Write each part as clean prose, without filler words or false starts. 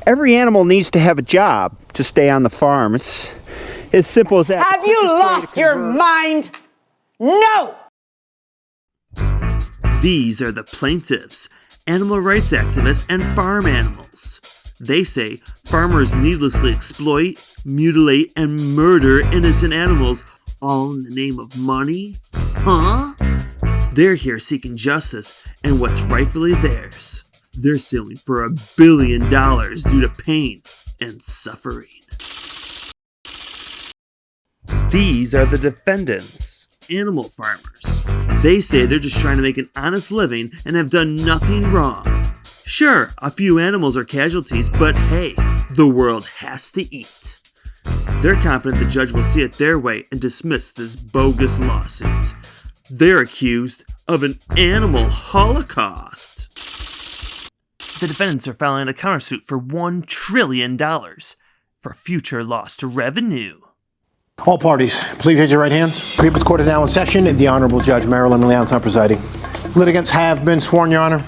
Every animal needs to have a job to stay on the farm. It's as simple as that. Have you lost your mind? No! These are the plaintiffs, animal rights activists, and farm animals. They say farmers needlessly exploit, mutilate, and murder innocent animals, all in the name of money? Huh? They're here seeking justice and what's rightfully theirs. They're suing for $1 billion due to pain and suffering. These are the defendants, animal farmers. They say they're just trying to make an honest living and have done nothing wrong. Sure, a few animals are casualties, but hey, the world has to eat. They're confident the judge will see it their way and dismiss this bogus lawsuit. They're accused of an animal holocaust. The defendants are filing a countersuit for $1 trillion for future lost revenue. All parties, please raise your right hand. People's Court is now in session. The Honorable Judge Marilyn Leonton presiding. Litigants have been sworn, Your Honor.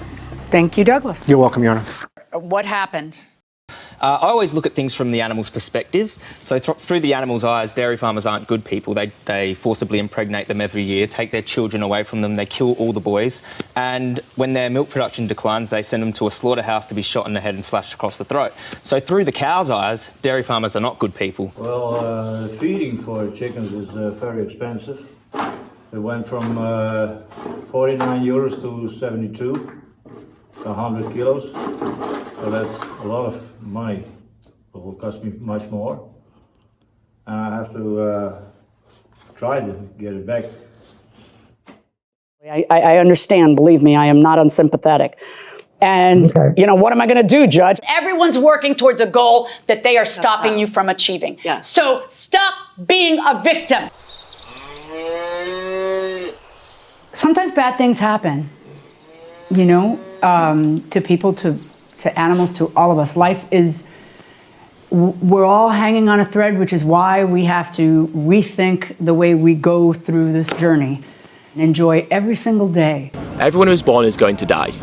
Thank you, Douglas. You're welcome, Your Honor. What happened? I always look at things from the animal's perspective. So through the animal's eyes, dairy farmers aren't good people. They forcibly impregnate them every year, take their children away from them, they kill all the boys, and when their milk production declines, they send them to a slaughterhouse to be shot in the head and slashed across the throat. So through the cow's eyes, dairy farmers are not good people. Well, feeding for chickens is very expensive. It went from 49 euros to 72. 100 kilos, so that's a lot of money. It will cost me much more. And I have to try to get it back. I understand, believe me, I am not unsympathetic. And, you know, what am I going to do, Judge? Everyone's working towards a goal that they are stopping you from achieving. Yeah. So stop being a victim. Sometimes bad things happen, you know, to people, to animals, to all of us. Life is, we're all hanging on a thread, which is why we have to rethink the way we go through this journey and enjoy every single day. Everyone who's born is going to die.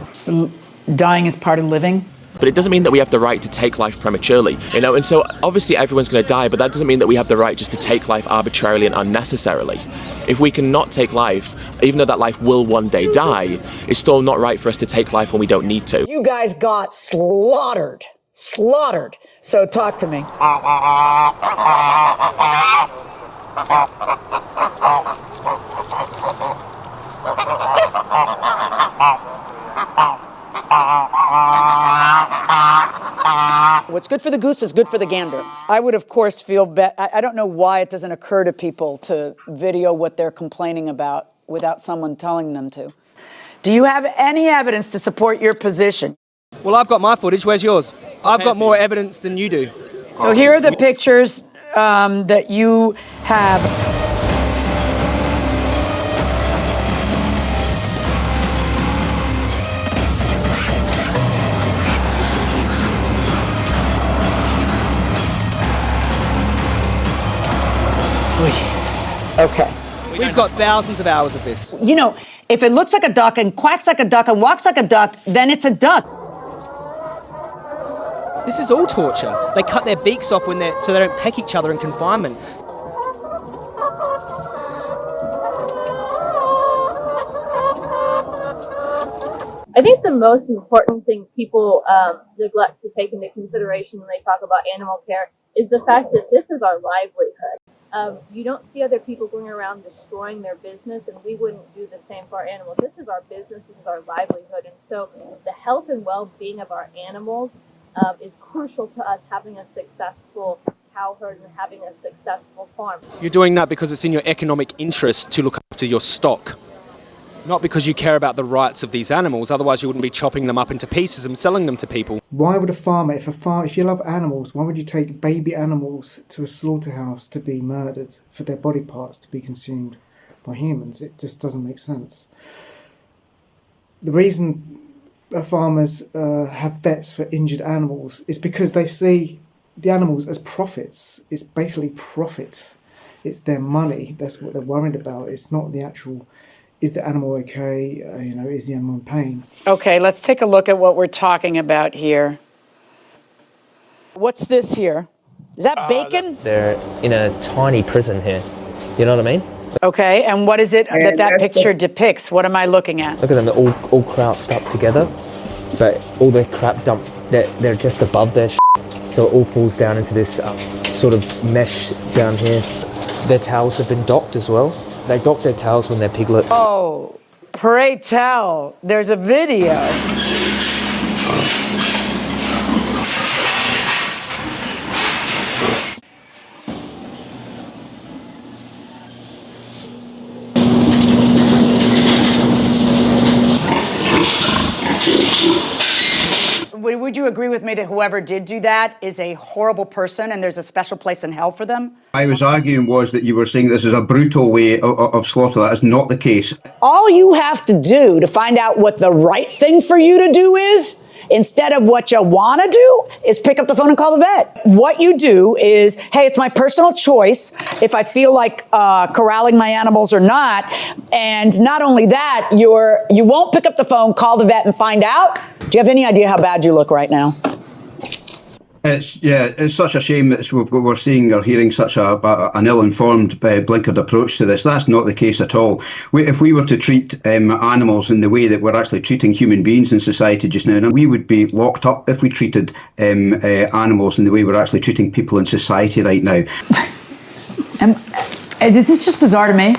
Dying is part of living. But it doesn't mean that we have the right to take life prematurely, you know, and so obviously everyone's going to die, but that doesn't mean that we have the right just to take life arbitrarily and unnecessarily. If we cannot take life, even though that life will one day die, it's still not right for us to take life when we don't need to. You guys got slaughtered. Slaughtered. So talk to me. What's good for the goose is good for the gander. I would, of course, feel bad. I don't know why it doesn't occur to people to video what they're complaining about without someone telling them to. Do you have any evidence to support your position? Well, I've got my footage. Where's yours? I've got more evidence than you do. So here are the pictures that you have. Okay. We've got thousands of hours of this. You know, if it looks like a duck and quacks like a duck and walks like a duck, then it's a duck. This is all torture. They cut their beaks off when so they don't peck each other in confinement. I think the most important thing people neglect to take into consideration when they talk about animal care is the fact that this is our livelihood. You don't see other people going around destroying their business, and we wouldn't do the same for our animals. This is our business, this is our livelihood, and so the health and well-being of our animals is crucial to us having a successful cow herd and having a successful farm. You're doing that because it's in your economic interest to look after your stock, not because you care about the rights of these animals. Otherwise you wouldn't be chopping them up into pieces and selling them to people. Why would a farmer, if you love animals, why would you take baby animals to a slaughterhouse to be murdered for their body parts to be consumed by humans? It just doesn't make sense. The reason farmers have vets for injured animals is because they see the animals as profits. It's basically profit. It's their money. That's what they're worried about. It's not the actual, is the animal okay? Is the animal in pain? Okay, let's take a look at what we're talking about here. What's this here? Is that bacon? They're in a tiny prison here. You know what I mean? Okay, and what is it that picture depicts? What am I looking at? Look at them, they're all crouched up together, but all their crap dumped, they're just above their so it all falls down into this sort of mesh down here. Their towels have been docked as well. They dock their towels when they're piglets. Oh, pray tell, there's a video. Would you agree with me that whoever did do that is a horrible person and there's a special place in hell for them? I was arguing was that you were saying this is a brutal way of slaughter. That is not the case. All you have to do to find out what the right thing for you to do is, instead of what you want to do, is pick up the phone and call the vet. What you do is, hey, it's my personal choice if I feel like corralling my animals or not. And not only that, you won't pick up the phone, call the vet and find out. Do you have any idea how bad you look right now? It's such a shame that we're seeing or hearing such an ill-informed, blinkered approach to this. That's not the case at all. If we were to treat animals in the way that we're actually treating human beings in society just now, we would be locked up if we treated animals in the way we're actually treating people in society right now. This is just bizarre to me.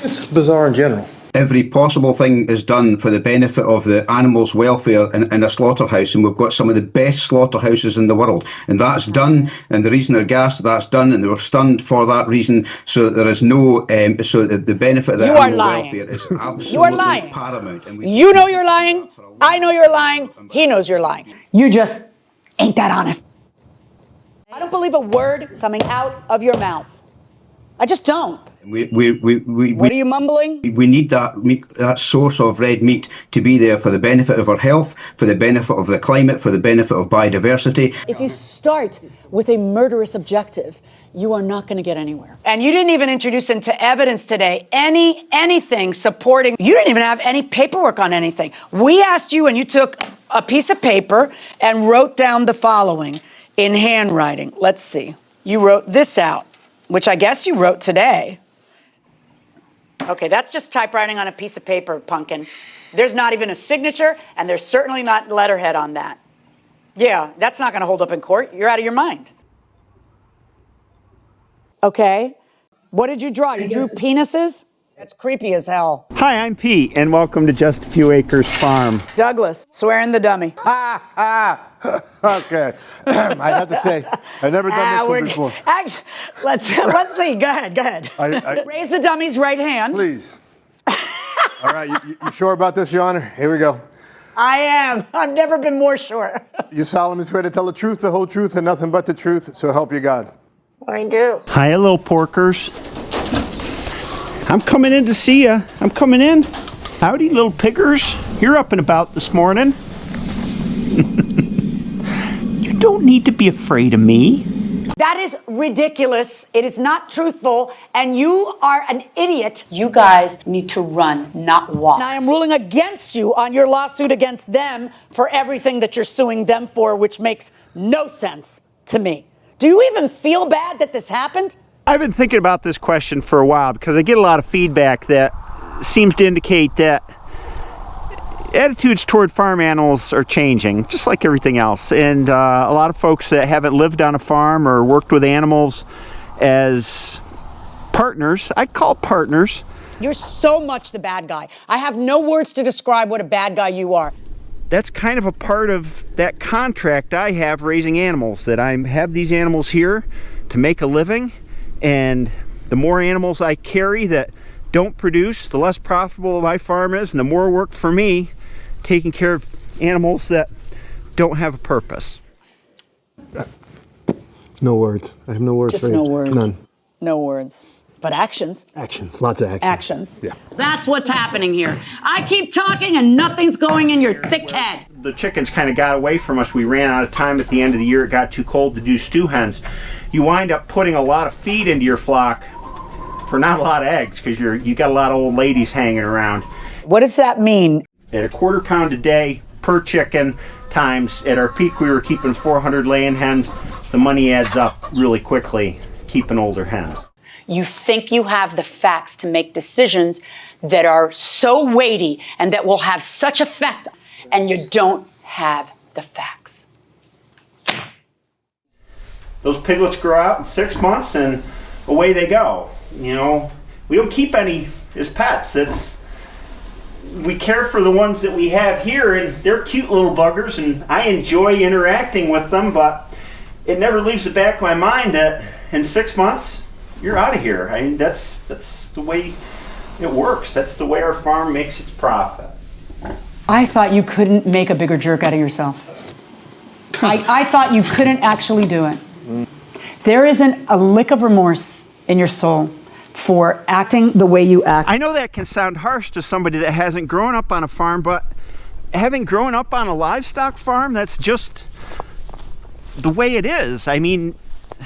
It's bizarre in general. Every possible thing is done for the benefit of the animals' welfare in a slaughterhouse, and we've got some of the best slaughterhouses in the world, and that's done. And the reason they're gassed, that's done, and they were stunned for that reason, so that there is no, so that the benefit of the animal welfare is absolutely paramount. And you know you're lying. I know you're lying. He knows you're lying. You just ain't that honest. I don't believe a word coming out of your mouth. I just don't. What are you mumbling? We need that source of red meat to be there for the benefit of our health, for the benefit of the climate, for the benefit of biodiversity. If you start with a murderous objective, you are not going to get anywhere. And you didn't even introduce into evidence today anything supporting. You didn't even have any paperwork on anything. We asked you and you took a piece of paper and wrote down the following in handwriting. Let's see. You wrote this out, which I guess you wrote today. Okay, that's just typewriting on a piece of paper, Pumpkin. There's not even a signature, and there's certainly not letterhead on that. Yeah, that's not going to hold up in court. You're out of your mind. Okay, what did you draw? You drew penises? That's creepy as hell. Hi, I'm Pete, and welcome to Just a Few Acres Farm. Douglas, swearing the dummy. Okay. I'd have to say, I've never done this one before. Actually, let's see. Go ahead. Raise the dummy's right hand. Please. All right, you sure about this, Your Honor? Here we go. I am. I've never been more sure. You solemnly swear to tell the truth, the whole truth, and nothing but the truth, so help you God. I do. Hi, little porkers. I'm coming in to see you. I'm coming in. Howdy, little piggers. You're up and about this morning. You don't need to be afraid of me. That is ridiculous. It is not truthful, and you are an idiot. You guys need to run, not walk. And I am ruling against you on your lawsuit against them for everything that you're suing them for, which makes no sense to me. Do you even feel bad that this happened? I've been thinking about this question for a while because I get a lot of feedback that seems to indicate that attitudes toward farm animals are changing, just like everything else. And a lot of folks that haven't lived on a farm or worked with animals as partners, I call partners. You're so much the bad guy. I have no words to describe what a bad guy you are. That's kind of a part of that contract I have raising animals, that I have these animals here to make a living. And the more animals I carry that don't produce, the less profitable my farm is, and the more work for me taking care of animals that don't have a purpose. No words. I have no words. Just no words. None. No words. But actions. Actions. Lots of actions. Actions. Yeah. That's what's happening here. I keep talking and nothing's going in your thick head. The chickens kind of got away from us. We ran out of time at the end of the year. It got too cold to do stew hens. You wind up putting a lot of feed into your flock for not a lot of eggs because you got a lot of old ladies hanging around. What does that mean? At a quarter pound a day, per chicken times at our peak we were keeping 400 laying hens. The money adds up really quickly keeping older hens. You think you have the facts to make decisions that are so weighty and that will have such effect, and you don't have the facts. Those piglets grow out in 6 months and away they go. You know, we don't keep any as pets. We care for the ones that we have here, and they're cute little buggers, and I enjoy interacting with them, but it never leaves the back of my mind that in 6 months, you're out of here. I mean, that's the way it works. That's the way our farm makes its profit. I thought you couldn't make a bigger jerk out of yourself. I thought you couldn't actually do it. There isn't a lick of remorse in your soul for acting the way you act. I know that can sound harsh to somebody that hasn't grown up on a farm, but having grown up on a livestock farm, that's just the way it is. I mean...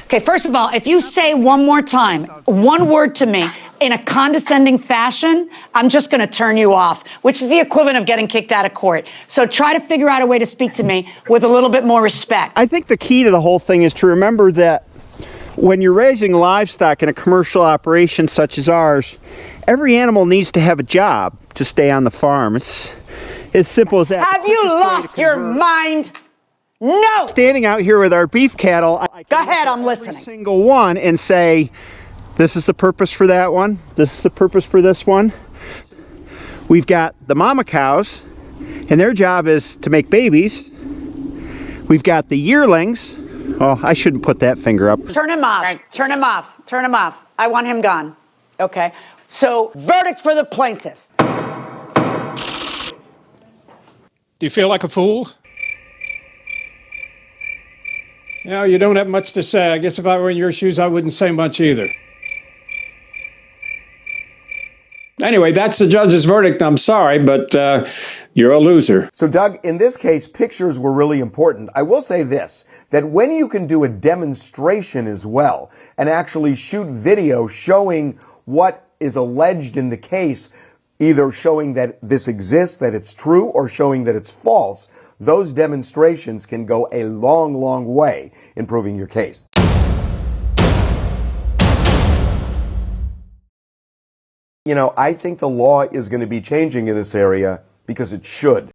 Okay, first of all, if you say one more time, one word to me in a condescending fashion, I'm just going to turn you off, which is the equivalent of getting kicked out of court. So try to figure out a way to speak to me with a little bit more respect. I think the key to the whole thing is to remember that when you're raising livestock in a commercial operation such as ours, every animal needs to have a job to stay on the farm. It's as simple as that. Have you lost your mind? No! Standing out here with our beef cattle, I Go ahead, I'm every listening. single one and say, this is the purpose for that one, this is the purpose for this one. We've got the mama cows, and their job is to make babies. We've got the yearlings. Oh, I shouldn't put that finger up. Turn him off. Turn him off. Turn him off. I want him gone. Okay. So, verdict for the plaintiff. Do you feel like a fool? Yeah, you don't have much to say. I guess if I were in your shoes, I wouldn't say much either. Anyway, that's the judge's verdict. I'm sorry, but you're a loser. So, Doug, in this case, pictures were really important. I will say this, that when you can do a demonstration as well and actually shoot video showing what is alleged in the case, either showing that this exists, that it's true, or showing that it's false, those demonstrations can go a long, long way in proving your case. You know, I think the law is going to be changing in this area because it should.